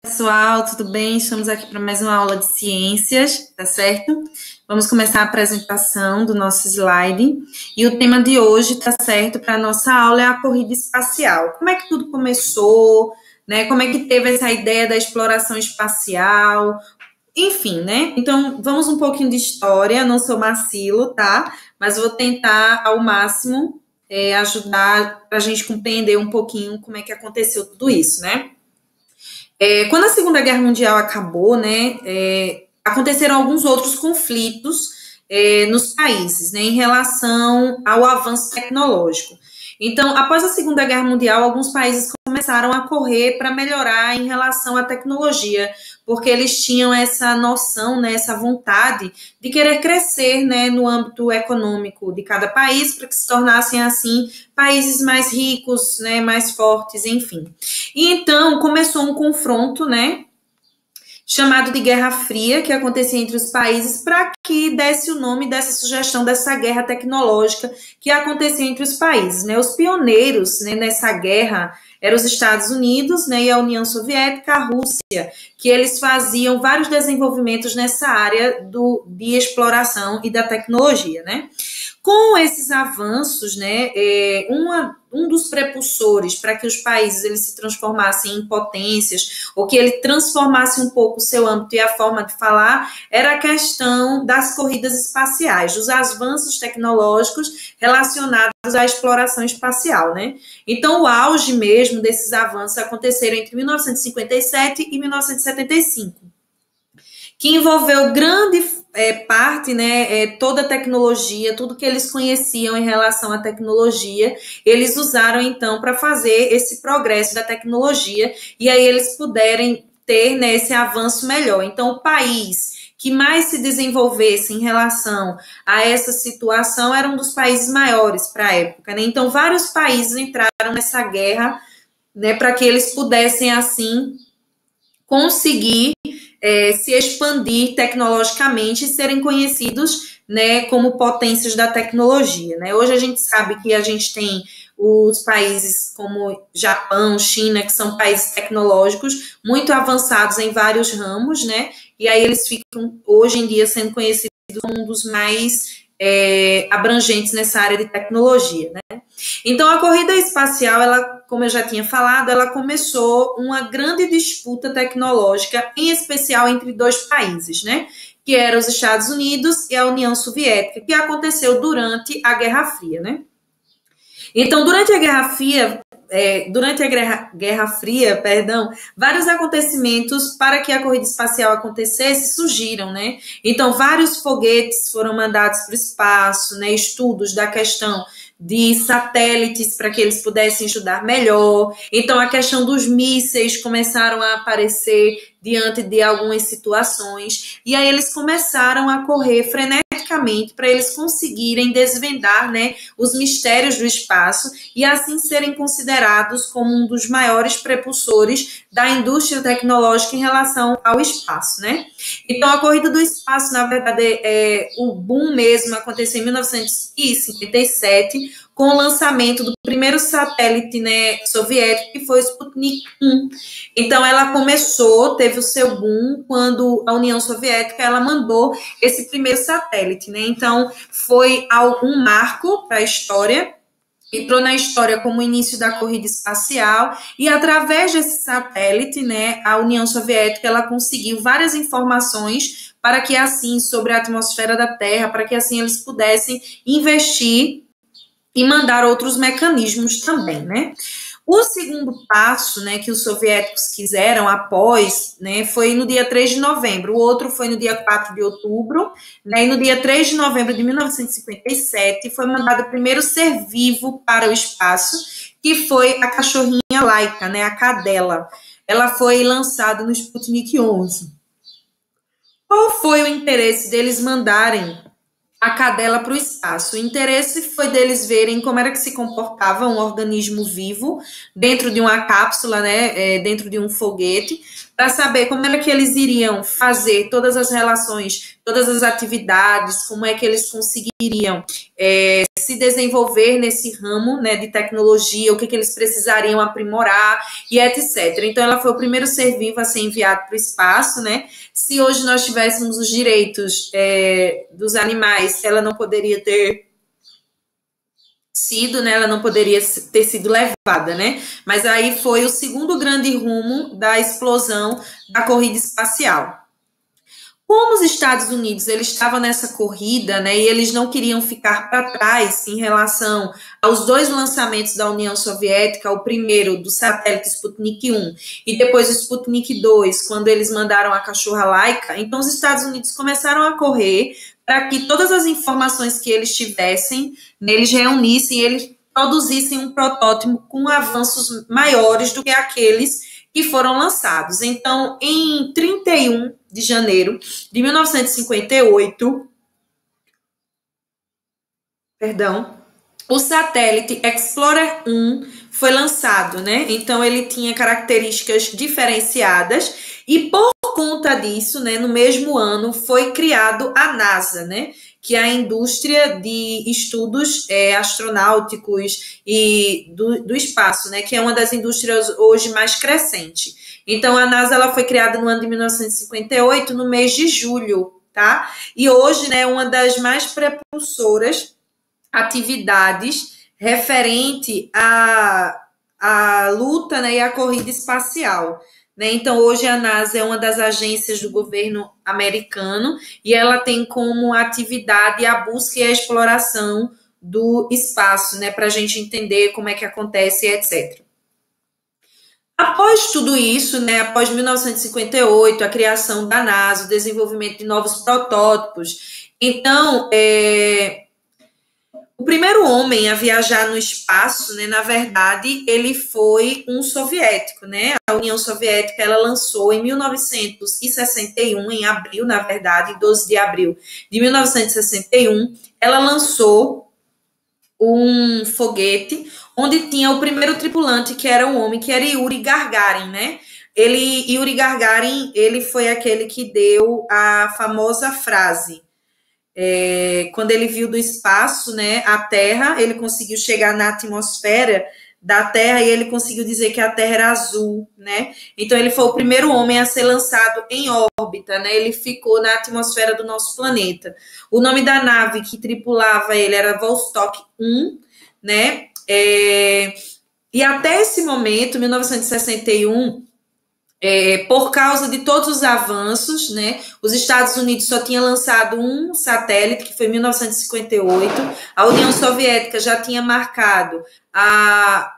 Pessoal, tudo bem? Estamos aqui para mais uma aula de ciências, tá certo? Vamos começar a apresentação do nosso slide. E o tema de hoje, tá certo, para a nossa aula é a corrida espacial. Como é que tudo começou, né? Como é que teve essa ideia da exploração espacial? Enfim, né? Então, vamos um pouquinho de história. Não sou Marcilo, tá? Mas vou tentar ao máximo ajudar para a gente compreender um pouquinho como é que aconteceu tudo isso, né? Quando a Segunda Guerra Mundial acabou, né, aconteceram alguns outros conflitos nos países, né, em relação ao avanço tecnológico. Então, após a Segunda Guerra Mundial, alguns países começaram a correr para melhorar em relação à tecnologia, porque eles tinham essa noção, né, essa vontade de querer crescer, né, no âmbito econômico de cada país, para que se tornassem, assim, países mais ricos, né, mais fortes, enfim. E então começou um confronto, né, chamado de Guerra Fria, que acontecia entre os países, para que desse o nome dessa sugestão dessa guerra tecnológica que acontecia entre os países, né? Os pioneiros, né, nessa guerra eram os Estados Unidos, né, e a União Soviética, a Rússia, que eles faziam vários desenvolvimentos nessa área de exploração e da tecnologia, né? Com esses avanços, né, um dos prepulsores para que os países eles se transformassem em potências, ou que ele transformasse um pouco o seu âmbito e a forma de falar, era a questão das corridas espaciais, dos avanços tecnológicos relacionados à exploração espacial, né? Então, o auge mesmo desses avanços aconteceram entre 1957 e 1975, que envolveu grande parte, né, toda a tecnologia, tudo que eles conheciam em relação à tecnologia, eles usaram então para fazer esse progresso da tecnologia e aí eles puderem ter, né, esse avanço melhor. Então, o país que mais se desenvolvesse em relação a essa situação era um dos países maiores para a época, né? Então, vários países entraram nessa guerra, né, para que eles pudessem, assim, conseguir se expandir tecnologicamente e serem conhecidos, né, como potências da tecnologia, né? Hoje a gente sabe que a gente tem os países como Japão, China, que são países tecnológicos muito avançados em vários ramos, né? E aí eles ficam, hoje em dia, sendo conhecidos como um dos mais abrangentes nessa área de tecnologia, né? Então, a corrida espacial, ela, como eu já tinha falado, ela começou uma grande disputa tecnológica, em especial entre dois países, né? Que eram os Estados Unidos e a União Soviética, que aconteceu durante a Guerra Fria, né? Então, durante a Guerra Fria, vários acontecimentos para que a corrida espacial acontecesse surgiram, né? Então, vários foguetes foram mandados para o espaço, né? Estudos da questão de satélites para que eles pudessem estudar melhor. Então, a questão dos mísseis começaram a aparecer diante de algumas situações. E aí eles começaram a correr freneticamente para eles conseguirem desvendar, né, os mistérios do espaço e assim serem considerados como um dos maiores prepulsores da indústria tecnológica em relação ao espaço, né? Então, a corrida do espaço, na verdade, o boom mesmo aconteceu em 1957, com o lançamento do primeiro satélite, né, soviético, que foi o Sputnik 1. Então, ela começou, teve o seu boom, quando a União Soviética ela mandou esse primeiro satélite, né? Então, foi um marco para a história, entrou na história como o início da corrida espacial e através desse satélite, né, a União Soviética ela conseguiu várias informações para que assim sobre a atmosfera da Terra, para que assim eles pudessem investir e mandar outros mecanismos também, né? O segundo passo, né, que os soviéticos quiseram após, né, foi no dia 3 de novembro, o outro foi no dia 4 de outubro, né, e no dia 3 de novembro de 1957 foi mandado o primeiro ser vivo para o espaço, que foi a cachorrinha Laika, né, a cadela. Ela foi lançada no Sputnik 11. Qual foi o interesse deles mandarem a cadela para o espaço. O interesse foi deles verem como era que se comportava um organismo vivo dentro de uma cápsula, né, dentro de um foguete, para saber como era que eles iriam fazer todas as relações, todas as atividades, como é que eles conseguiriam se desenvolver nesse ramo, né, de tecnologia, o que, que eles precisariam aprimorar e etc. Então, ela foi o primeiro ser vivo a ser enviado para o espaço, né? Se hoje nós tivéssemos os direitos dos animais, ela não poderia ter sido, né? Ela não poderia ter sido levada, né? Mas aí foi o segundo grande rumo da explosão da corrida espacial. Como os Estados Unidos eles estavam nessa corrida, né, e eles não queriam ficar para trás em relação aos dois lançamentos da União Soviética, o primeiro do satélite Sputnik 1 e depois o Sputnik 2, quando eles mandaram a cachorra Laika, então os Estados Unidos começaram a correr para que todas as informações que eles tivessem, né, eles reunissem, eles produzissem um protótipo com avanços maiores do que aqueles que foram lançados. Então, em 31 de janeiro de 1958, o satélite Explorer 1 foi lançado, né? Então, ele tinha características diferenciadas e, por conta disso, né, no mesmo ano, foi criado a NASA, né? Que é a indústria de estudos astronáuticos e do espaço, né? Que é uma das indústrias hoje mais crescente. Então, a NASA ela foi criada no ano de 1958, no mês de julho, tá? E hoje, né, uma das mais prepulsoras atividades referente à luta, né, e à corrida espacial. Né? Então, hoje a NASA é uma das agências do governo americano e ela tem como atividade a busca e a exploração do espaço, né, para a gente entender como é que acontece, etc. Após tudo isso, né, após 1958, a criação da NASA, o desenvolvimento de novos protótipos, então, o primeiro homem a viajar no espaço, né, na verdade, ele foi um soviético, né? A União Soviética, ela lançou em 1961, em abril, na verdade, 12 de abril de 1961, ela lançou um foguete onde tinha o primeiro tripulante, que era um homem, que era Yuri Gagarin, né? Yuri Gagarin, ele foi aquele que deu a famosa frase, quando ele viu do espaço, né, a Terra, ele conseguiu chegar na atmosfera da Terra e ele conseguiu dizer que a Terra era azul, né? Então ele foi o primeiro homem a ser lançado em órbita, né? Ele ficou na atmosfera do nosso planeta. O nome da nave que tripulava ele era Vostok 1, né? E até esse momento, 1961, por causa de todos os avanços, né, os Estados Unidos só tinha lançado um satélite, que foi em 1958, a União Soviética já tinha marcado a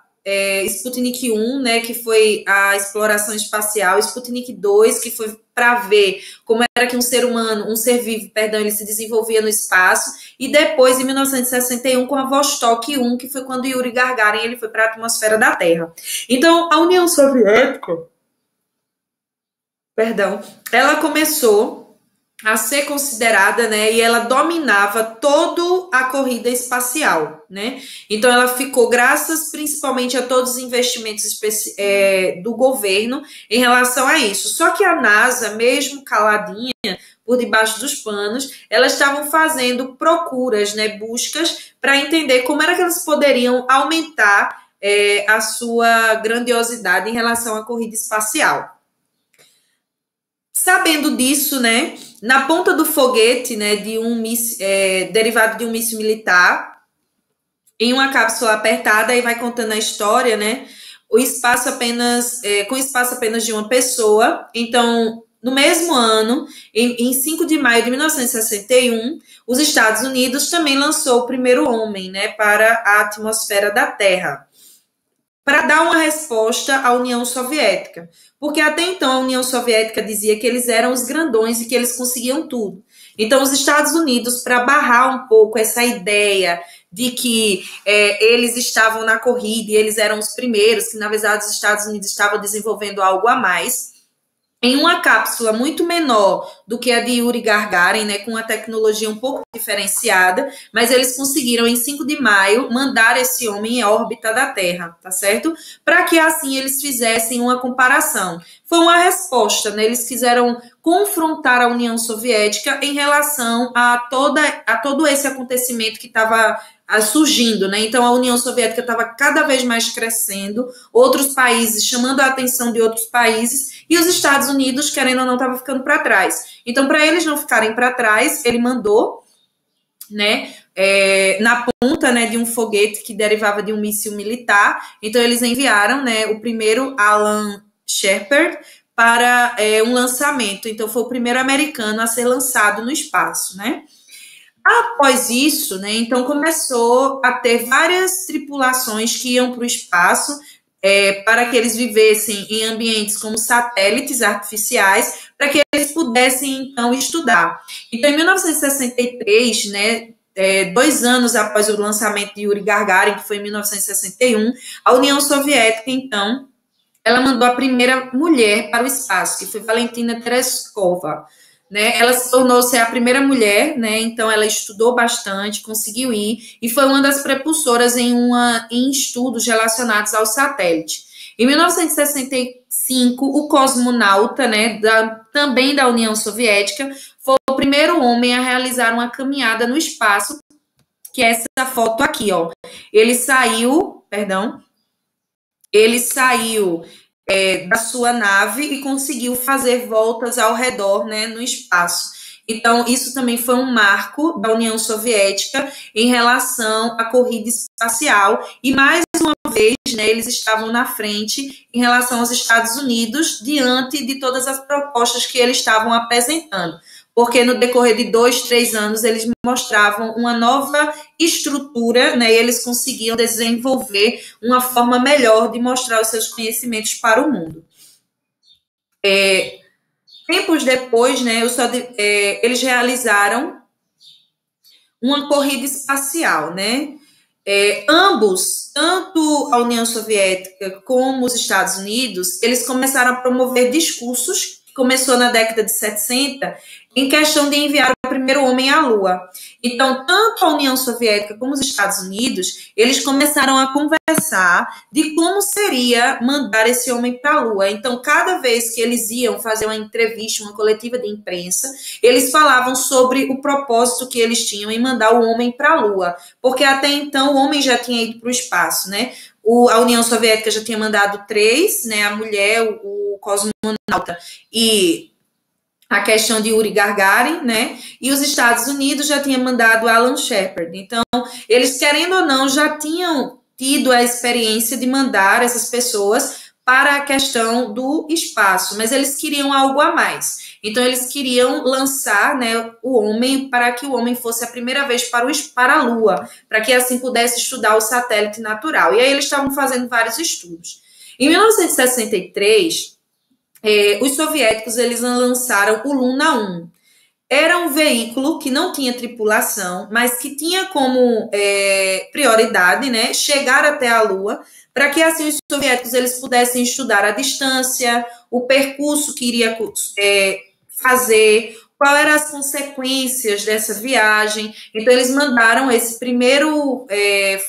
Sputnik 1, né, que foi a exploração espacial, Sputnik 2, que foi para ver como era que um ser humano, um ser vivo, perdão, ele se desenvolvia no espaço, e depois, em 1961, com a Vostok 1, que foi quando Yuri Gagarin ele foi para a atmosfera da Terra. Então, a União Soviética, ela começou a ser considerada, né, e ela dominava toda a corrida espacial, né, então ela ficou, graças principalmente a todos os investimentos do governo em relação a isso, só que a NASA, mesmo caladinha, por debaixo dos panos, elas estavam fazendo procuras, né, buscas para entender como era que elas poderiam aumentar a sua grandiosidade em relação à corrida espacial. Sabendo disso, né, na ponta do foguete, né, de um derivado de um míssil militar, em uma cápsula apertada, aí vai contando a história, né, com espaço apenas de uma pessoa. Então, no mesmo ano, em 5 de maio de 1961, os Estados Unidos também lançou o primeiro homem, né, para a atmosfera da Terra, para dar uma resposta à União Soviética. Porque até então a União Soviética dizia que eles eram os grandões e que eles conseguiam tudo. Então os Estados Unidos, para barrar um pouco essa ideia de que eles estavam na corrida e eles eram os primeiros, que na verdade os Estados Unidos estavam desenvolvendo algo a mais, em uma cápsula muito menor do que a de Yuri Gagarin, né, com uma tecnologia um pouco diferenciada, mas eles conseguiram, em 5 de maio, mandar esse homem em órbita da Terra, tá certo? Para que assim eles fizessem uma comparação. Foi uma resposta, né? Eles quiseram confrontar a União Soviética em relação a todo esse acontecimento que estava surgindo, né? Então a União Soviética estava cada vez mais crescendo, outros países chamando a atenção de outros países e os Estados Unidos, querendo ou não, estava ficando para trás. Então, para eles não ficarem para trás, ele mandou, né, na ponta, né, de um foguete que derivava de um míssil militar. Então, eles enviaram, né, o primeiro Alan Shepard para um lançamento. Então, foi o primeiro americano a ser lançado no espaço, né? Após isso, né, então começou a ter várias tripulações que iam para o espaço para que eles vivessem em ambientes como satélites artificiais, para que eles pudessem, então, estudar. Então, em 1963, né, 2 anos após o lançamento de Yuri Gagarin, que foi em 1961, a União Soviética, então, ela mandou a primeira mulher para o espaço, que foi Valentina Tereshkova. Né, ela se tornou ser a primeira mulher, né, então ela estudou bastante, conseguiu ir, e foi uma das prepulsoras em estudos relacionados ao satélite. Em 1965, o cosmonauta, né, também da União Soviética, foi o primeiro homem a realizar uma caminhada no espaço, que é essa foto aqui, ó. Ele saiu da sua nave e conseguiu fazer voltas ao redor, né, no espaço. Então, isso também foi um marco da União Soviética em relação à corrida espacial. E, mais uma vez, né, eles estavam na frente em relação aos Estados Unidos, diante de todas as propostas que eles estavam apresentando. Porque no decorrer de 2, 3 anos, eles mostravam uma nova estrutura, né, e eles conseguiam desenvolver uma forma melhor de mostrar os seus conhecimentos para o mundo. Tempos depois, né, eles realizaram uma corrida espacial, né? Ambos, tanto a União Soviética como os Estados Unidos, eles começaram a promover discursos, que começou na década de 70, em questão de enviar o primeiro homem à Lua. Então, tanto a União Soviética como os Estados Unidos, eles começaram a conversar de como seria mandar esse homem para a Lua. Então, cada vez que eles iam fazer uma entrevista, uma coletiva de imprensa, eles falavam sobre o propósito que eles tinham em mandar o homem para a Lua, porque até então o homem já tinha ido para o espaço, né? A União Soviética já tinha mandado 3, né? A mulher, o cosmonauta e a questão de Yuri Gagarin, né? E os Estados Unidos já tinham mandado Alan Shepard. Então, eles, querendo ou não, já tinham tido a experiência de mandar essas pessoas para a questão do espaço, mas eles queriam algo a mais. Então, eles queriam lançar, né, o homem para que o homem fosse a primeira vez para a Lua, para que assim pudesse estudar o satélite natural. E aí eles estavam fazendo vários estudos. Em 1963, os soviéticos eles lançaram o Luna 1. Era um veículo que não tinha tripulação, mas que tinha como prioridade, né, chegar até a Lua, para que assim os soviéticos eles pudessem estudar a distância, o percurso que iria fazer, quais eram as consequências dessa viagem. Então, eles mandaram esse primeiro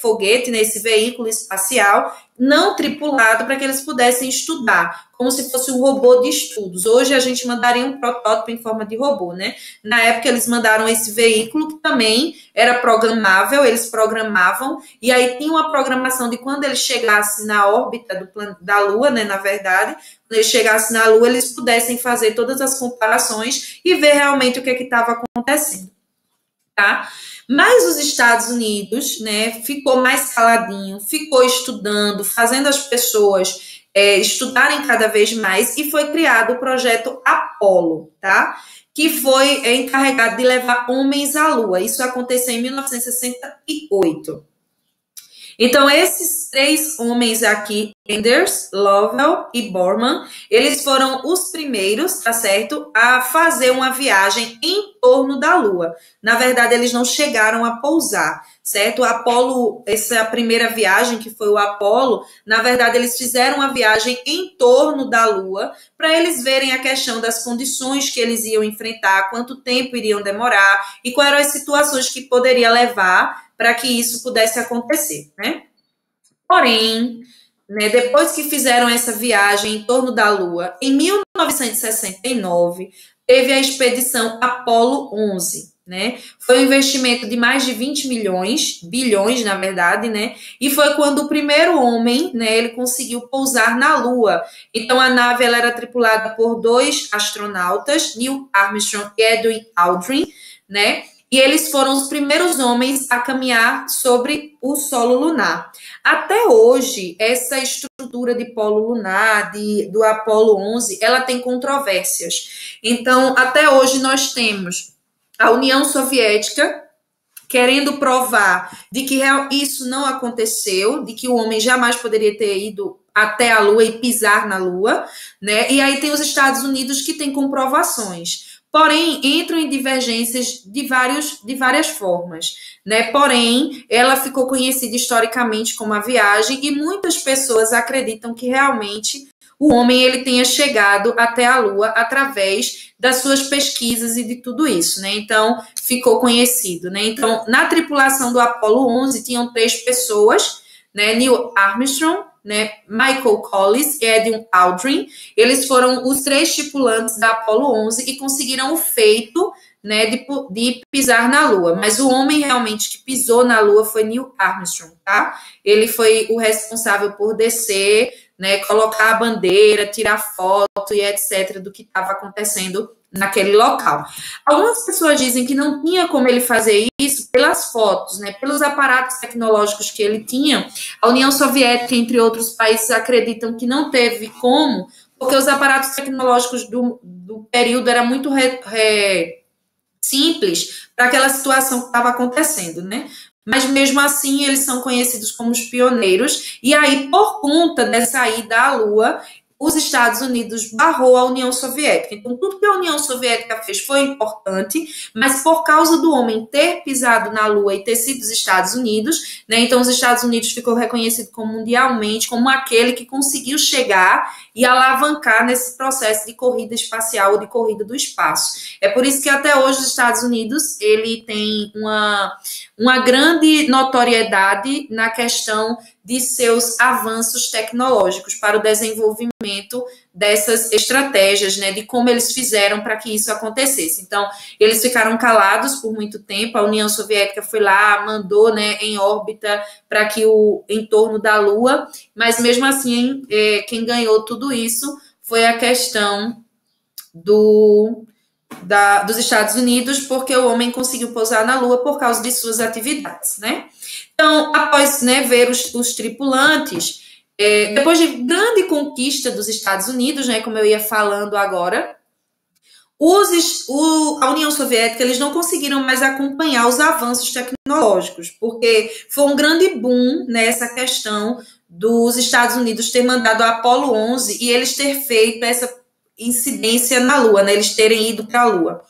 foguete, né, esse veículo espacial, não tripulado, para que eles pudessem estudar, como se fosse um robô de estudos. Hoje, a gente mandaria um protótipo em forma de robô, né? Na época, eles mandaram esse veículo, que também era programável, eles programavam, e aí tinha uma programação de quando ele chegasse na órbita da Lua, né, na verdade, quando ele chegasse na Lua, eles pudessem fazer todas as comparações e ver realmente o que estava acontecendo, tá? Mas os Estados Unidos, né, ficou mais caladinho, ficou estudando, fazendo as pessoas estudarem cada vez mais, e foi criado o projeto Apollo, tá? Que foi encarregado de levar homens à Lua. Isso aconteceu em 1968. Então, esses três homens aqui, Anders, Lovell e Borman, eles foram os primeiros, tá certo, a fazer uma viagem em torno da Lua. Na verdade, eles não chegaram a pousar, certo? O Apolo, essa primeira viagem, que foi o Apolo, na verdade, eles fizeram uma viagem em torno da Lua para eles verem a questão das condições que eles iam enfrentar, quanto tempo iriam demorar e quais eram as situações que poderia levar para que isso pudesse acontecer, né? Porém, né, depois que fizeram essa viagem em torno da Lua, em 1969, teve a expedição Apolo 11, né? Foi um investimento de mais de 20 milhões, bilhões, na verdade, né? E foi quando o primeiro homem, né, ele conseguiu pousar na Lua. Então, a nave ela era tripulada por 2 astronautas, Neil Armstrong e Edwin Aldrin, né? E eles foram os primeiros homens a caminhar sobre o solo lunar. Até hoje, essa estrutura de polo lunar, do Apolo 11, ela tem controvérsias. Então, até hoje nós temos a União Soviética querendo provar de que isso não aconteceu, de que o homem jamais poderia ter ido até a Lua e pisar na Lua, né? E aí tem os Estados Unidos que têm comprovações. Porém, entram em divergências de várias formas, né? Porém, ela ficou conhecida historicamente como a viagem e muitas pessoas acreditam que realmente o homem ele tenha chegado até a Lua através das suas pesquisas e de tudo isso, né? Então, ficou conhecido, né? Então, na tripulação do Apolo 11 tinham 3 pessoas, né? Neil Armstrong, né, Michael Collins e Edwin Aldrin, eles foram os 3 tripulantes da Apolo 11 e conseguiram o feito, né, de pisar na Lua. Mas o homem realmente que pisou na Lua foi Neil Armstrong, tá? Ele foi o responsável por descer, né, colocar a bandeira, tirar foto e etc. do que estava acontecendo naquele local. Algumas pessoas dizem que não tinha como ele fazer isso pelas fotos, né, pelos aparatos tecnológicos que ele tinha. A União Soviética, entre outros países, acreditam que não teve como, porque os aparatos tecnológicos do período eram muito simples para aquela situação que estava acontecendo, né? Mas mesmo assim eles são conhecidos como os pioneiros, e aí por conta dessa ida à Lua, os Estados Unidos barrou a União Soviética. Então, tudo que a União Soviética fez foi importante, mas por causa do homem ter pisado na Lua e ter sido os Estados Unidos, né, então os Estados Unidos ficou reconhecido como mundialmente como aquele que conseguiu chegar e alavancar nesse processo de corrida espacial ou de corrida do espaço. É por isso que até hoje os Estados Unidos ele tem uma grande notoriedade na questão de seus avanços tecnológicos para o desenvolvimento dessas estratégias, né, de como eles fizeram para que isso acontecesse. Então, eles ficaram calados por muito tempo, a União Soviética foi lá, mandou, né, em órbita para que em torno da Lua, mas mesmo assim, quem ganhou tudo isso foi a questão dos Estados Unidos, porque o homem conseguiu pousar na Lua por causa de suas atividades, né? Então, após, né, ver os tripulantes, depois de grande conquista dos Estados Unidos, né, como eu ia falando agora, a União Soviética eles não conseguiram mais acompanhar os avanços tecnológicos, porque foi um grande boom nessa questão dos Estados Unidos ter mandado a Apolo 11 e eles ter feito essa incidência na Lua, né, eles terem ido para a Lua.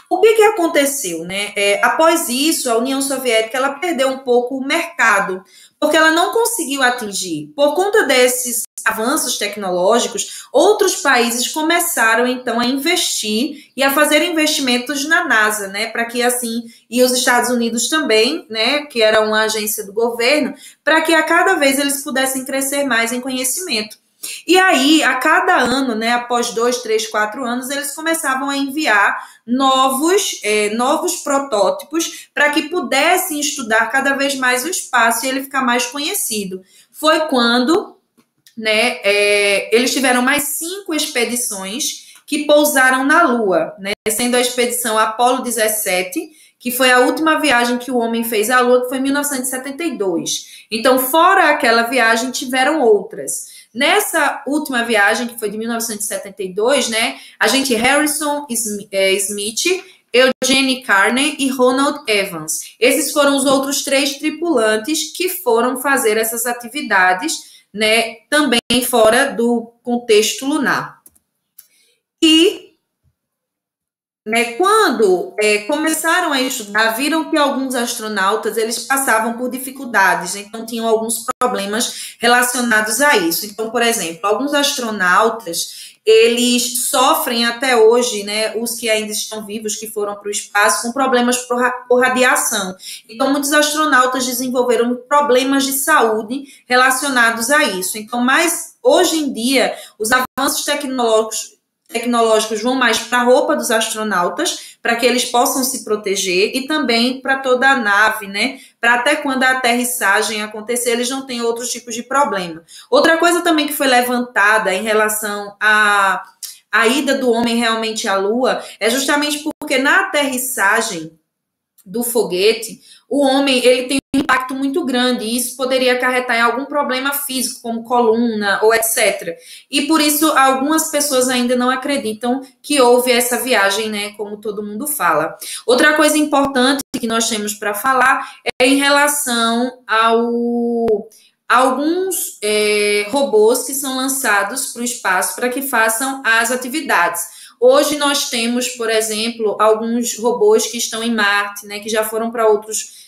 O que aconteceu, né? Após isso, a União Soviética ela perdeu um pouco o mercado, porque ela não conseguiu atingir. Por conta desses avanços tecnológicos, outros países começaram então a investir e a fazer investimentos na NASA, né? Para que assim, e os Estados Unidos também, né? Que era uma agência do governo, para que a cada vez eles pudessem crescer mais em conhecimento. E aí, a cada ano, né, após 2, 3, 4 anos, eles começavam a enviar novos protótipos para que pudessem estudar cada vez mais o espaço e ele ficar mais conhecido. Foi quando, né, eles tiveram mais 5 expedições que pousaram na Lua, né, sendo a expedição Apolo 17, que foi a última viagem que o homem fez à Lua, que foi em 1972. Então, fora aquela viagem, tiveram outras. Nessa última viagem, que foi de 1972, né, a gente Harrison Smith, Eugene Eugene Carney e Ronald Evans. Esses foram os outros 3 tripulantes que foram fazer essas atividades, né, também fora do contexto lunar. E, né, quando começaram a estudar, viram que alguns astronautas eles passavam por dificuldades, então tinham alguns problemas relacionados a isso. Então, por exemplo, alguns astronautas eles sofrem até hoje, né, os que ainda estão vivos, que foram para o espaço, com problemas por radiação. Então, muitos astronautas desenvolveram problemas de saúde relacionados a isso. Então, mas hoje em dia, os avanços tecnológicos vão mais para a roupa dos astronautas, para que eles possam se proteger, e também para toda a nave, né? Para até quando a aterrissagem acontecer, eles não têm outros tipos de problema. Outra coisa também que foi levantada em relação à ida do homem realmente à Lua é justamente porque na aterrissagem do foguete, o homem ele tem um impacto muito grande e isso poderia acarretar em algum problema físico, como coluna ou etc. E por isso algumas pessoas ainda não acreditam que houve essa viagem, né, como todo mundo fala. Outra coisa importante que nós temos para falar é em relação a alguns robôs que são lançados para o espaço para que façam as atividades. Hoje nós temos, por exemplo, alguns robôs que estão em Marte, né, que já foram para outros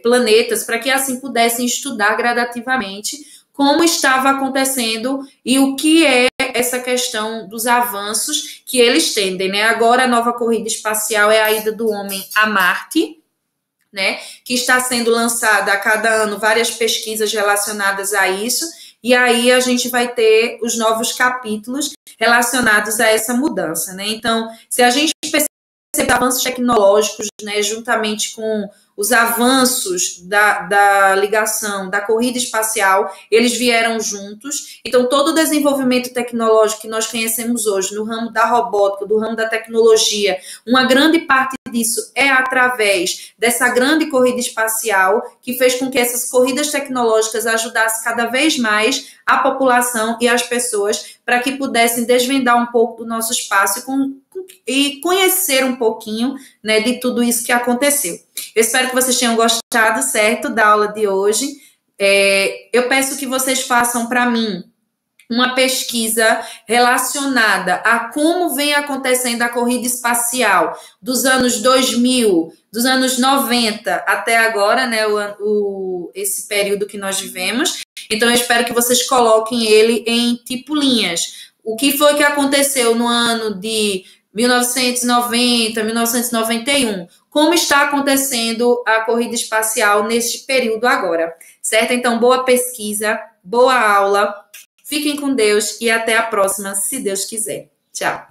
planetas, para que assim pudessem estudar gradativamente como estava acontecendo e o que é essa questão dos avanços que eles tendem, né? Agora a nova corrida espacial é a ida do homem a Marte, né, que está sendo lançada a cada ano várias pesquisas relacionadas a isso, e aí a gente vai ter os novos capítulos relacionados a essa mudança, né? Então, se a gente perceber avanços tecnológicos, né, juntamente com os avanços da ligação, da corrida espacial, eles vieram juntos. Então, todo o desenvolvimento tecnológico que nós conhecemos hoje no ramo da robótica, do ramo da tecnologia, uma grande parte disso é através dessa grande corrida espacial que fez com que essas corridas tecnológicas ajudassem cada vez mais a população e as pessoas para que pudessem desvendar um pouco do nosso espaço e conhecer um pouquinho, né, de tudo isso que aconteceu. Eu espero que vocês tenham gostado, certo, da aula de hoje. Eu peço que vocês façam para mim uma pesquisa relacionada a como vem acontecendo a corrida espacial dos anos 2000, dos anos 90 até agora, né, esse período que nós vivemos. Então, eu espero que vocês coloquem ele em tipo linhas. O que foi que aconteceu no ano de 1990, 1991? Como está acontecendo a corrida espacial neste período agora, certo? Então, boa pesquisa, boa aula. Fiquem com Deus e até a próxima, se Deus quiser. Tchau.